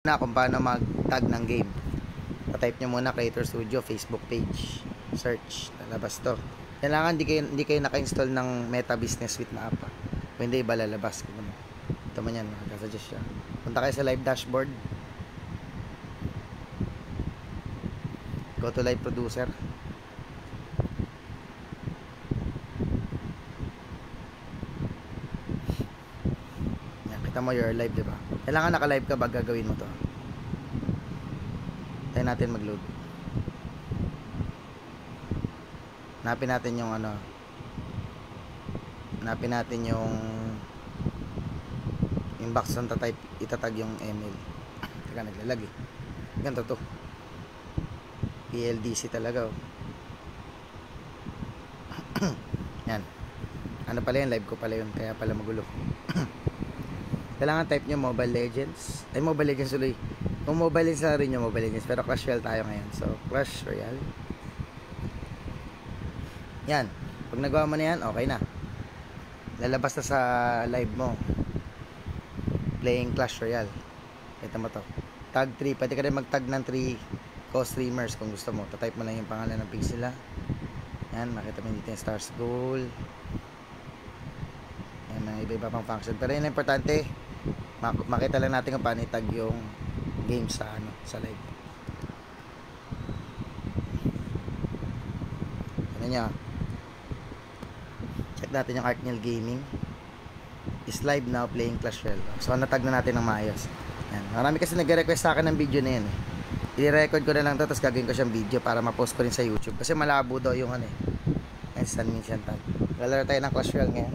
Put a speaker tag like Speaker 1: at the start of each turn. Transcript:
Speaker 1: na kung paano mag-tag ng game. Pa-type nyo muna Creator Studio Facebook page, search, lalabas to. Kailangan hindi kayo naka-install ng Meta Business Suite na app kung hindi iba lalabas. Ito man yan, makakasuggest siya. Punta kayo sa live dashboard, go to live producer, yan, kita mo you're live, diba? Kailangan naka-live ka bago gagawin mo to. Tayo natin mag-load. Hanapin natin yung ano, hanapin natin yung box na itatag yung email. Teka, naglalag eh. Ganito to, PLDC talaga oh. Yan, ano pala yun, live ko pala yun, kaya pala magulo. Kailangan type nyo Mobile Legends. Ay, Mobile Legends ulit. Kung Mobile Legends na rin nyo, Mobile Legends. Pero Clash Royale tayo ngayon. So, Clash Royale. Yan. Pag nagawa mo na yan, okay na. Lalabas na sa live mo. Playing Clash Royale. Kita mo to. Tag 3. Pwede ka rin mag-tag ng 3 co-streamers kung gusto mo. Tatype mo lang yung pangalan ng page sila. Yan. Makita mo dito yung Stars Goal. Yan. Mga iba-iba pang function. Pero yun ang importante. Makita lang natin kung paano itag yung game sa live. Ano nyo? Check natin yung Arkniel Gaming. Is live now playing Clash Royale. So natag na natin ng maayos. Yan. Marami kasi nagre-request sa akin ng video na yan eh. I-record ko na lang to, tapos gagawin ko siyang video para ma-post ko rin sa YouTube. Kasi malabo daw yung instant minsan tag. Lalaro tayo ng Clash Royale ngayon.